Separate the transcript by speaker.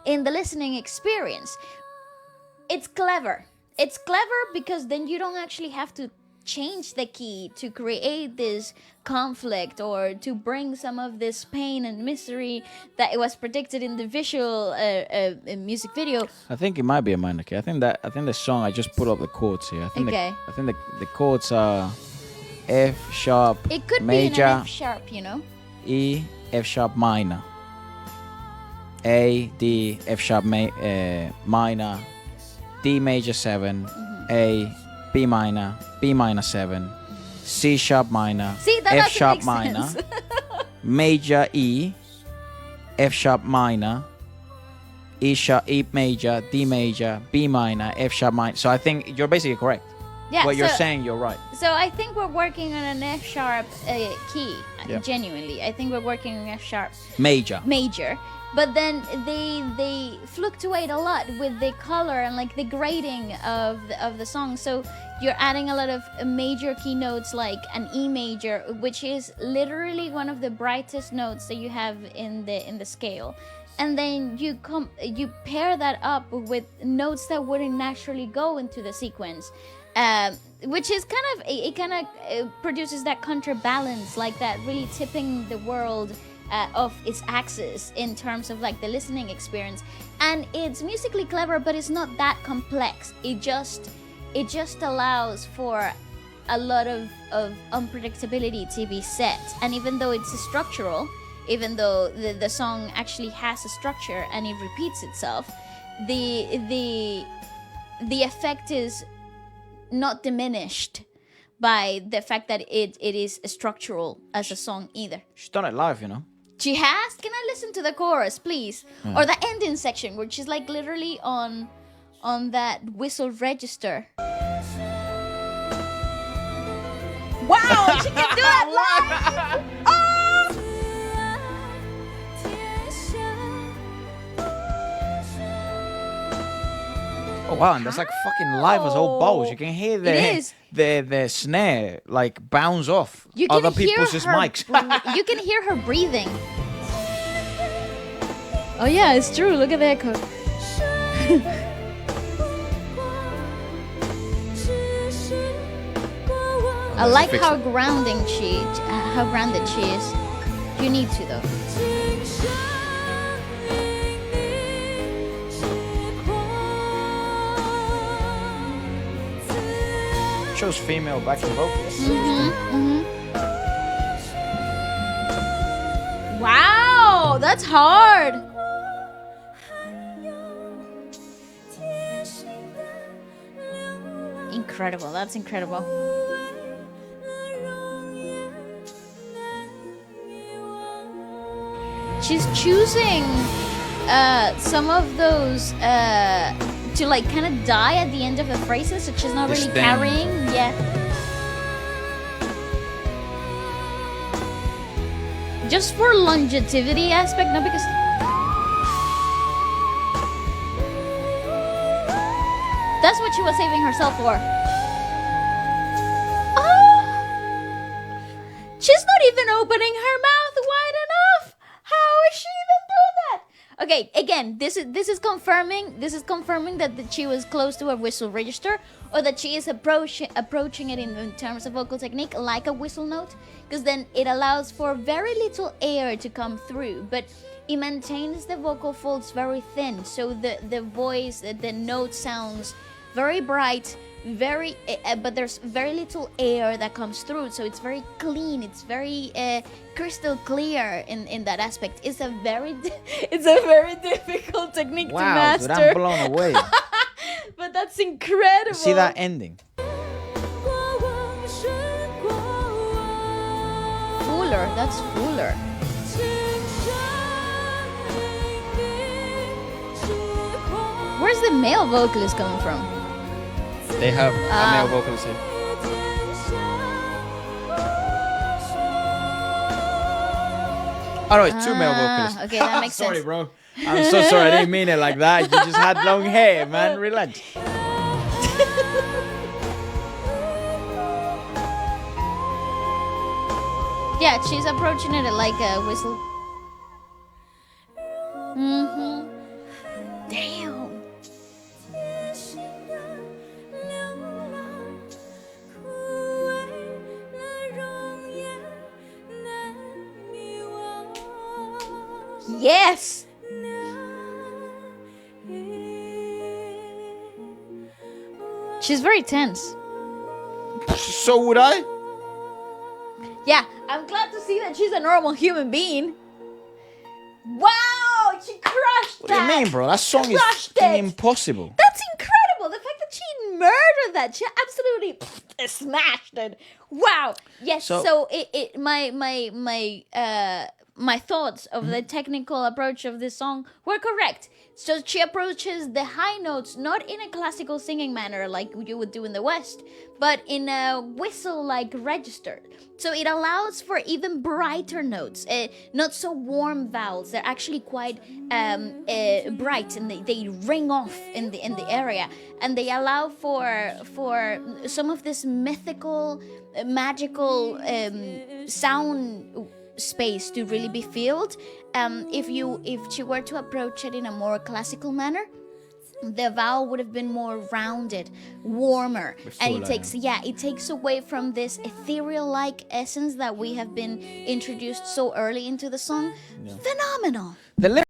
Speaker 1: in the listening experience. It's clever. It's clever because then you don't actually have to change the key to create this conflict or to bring some of this pain and misery that it was predicted in the visual music video.
Speaker 2: I think it might be a minor key. I think the song, I just put up the chords here. I think the chords are F sharp
Speaker 1: It could
Speaker 2: major,
Speaker 1: be an F sharp, you know.
Speaker 2: E, F sharp minor, A, D, F sharp minor, D major 7, A, B minor 7, C sharp minor,
Speaker 1: See, that
Speaker 2: F
Speaker 1: doesn't
Speaker 2: sharp
Speaker 1: make
Speaker 2: minor,
Speaker 1: sense.
Speaker 2: major E, F sharp minor, E major, D major, B minor, F sharp minor. So I think you're basically correct.
Speaker 1: Yeah,
Speaker 2: What you're saying, you're right.
Speaker 1: So I think we're working on an F sharp key.
Speaker 2: Yeah.
Speaker 1: Genuinely, I think we're working on F sharp
Speaker 2: Major.
Speaker 1: But then they fluctuate a lot with the color and like the grading of the song. So you're adding a lot of major key notes like an E major, which is literally one of the brightest notes that you have in the scale. And then you pair that up with notes that wouldn't naturally go into the sequence, which is kind of produces that counterbalance, like that really tipping the world of its axis in terms of like the listening experience. And it's musically clever, but it's not that complex. It just allows for a lot of unpredictability to be set. And even though it's structural, even though the song actually has a structure and it repeats itself, the effect is not diminished by the fact that it is structural as a song either.
Speaker 2: She's done it live, you know.
Speaker 1: She has? Can I listen to the chorus, please? Or the ending section, which is like literally on that whistle register. Wow, she can do that live! Oh!
Speaker 2: Oh wow, and that's like fucking live as all balls. You can hear the snare like bounce off other people's mics.
Speaker 1: You can hear her breathing. Oh yeah, it's true. Look at the echo. I like how grounded she is. You need to though.
Speaker 2: Shows female backing vocals.
Speaker 1: Wow, that's hard. Incredible. That's incredible. She's choosing some of those to like kind of die at the end of the phrases, so she's not really carrying. Yeah. Just for longevity aspect, no, because that's what she was saving herself for. Oh, she's not even opening her mouth wide enough. How is she even doing that? Okay, again, this is confirming that she was close to a whistle register, or that she is approaching it in terms of vocal technique like a whistle note, because then it allows for very little air to come through, but it maintains the vocal folds very thin, so the voice, the note sounds very bright, but there's very little air that comes through, so it's very clean. It's very crystal clear in that aspect. It's a very difficult technique to master.
Speaker 2: Wow, dude, I'm blown away.
Speaker 1: But that's incredible.
Speaker 2: See that ending?
Speaker 1: Fuller, that's fuller. Where's the male vocalist coming from?
Speaker 2: They have a male vocalist here. Oh no, it's two male vocalists.
Speaker 1: Okay, that makes
Speaker 2: sorry,
Speaker 1: sense.
Speaker 2: bro. I'm so sorry. I didn't mean it like that. You just had long hair, man. Relax.
Speaker 1: Yeah, she's approaching it like a whistle. Damn. Yes. She's very tense.
Speaker 2: So would I.
Speaker 1: Yeah, I'm glad to see that she's a normal human being. Wow, she crushed
Speaker 2: What do you
Speaker 1: that.
Speaker 2: mean, bro? That song is
Speaker 1: Crushed
Speaker 2: fucking
Speaker 1: it.
Speaker 2: impossible.
Speaker 1: That's incredible. The fact that she murdered that, she absolutely smashed it. Wow. Yes. So my thoughts of the technical approach of this song were correct. So she approaches the high notes not in a classical singing manner like you would do in the West, but in a whistle-like register. So it allows for even brighter notes, not so warm vowels. They're actually quite bright, and they ring off in the area, and they allow for some of this mythical, magical sound space to really be filled. If she were to approach it in a more classical manner, the vowel would have been more rounded, warmer, and it takes away from this ethereal-like essence that we have been introduced so early into the song. Yeah. Phenomenal.
Speaker 2: The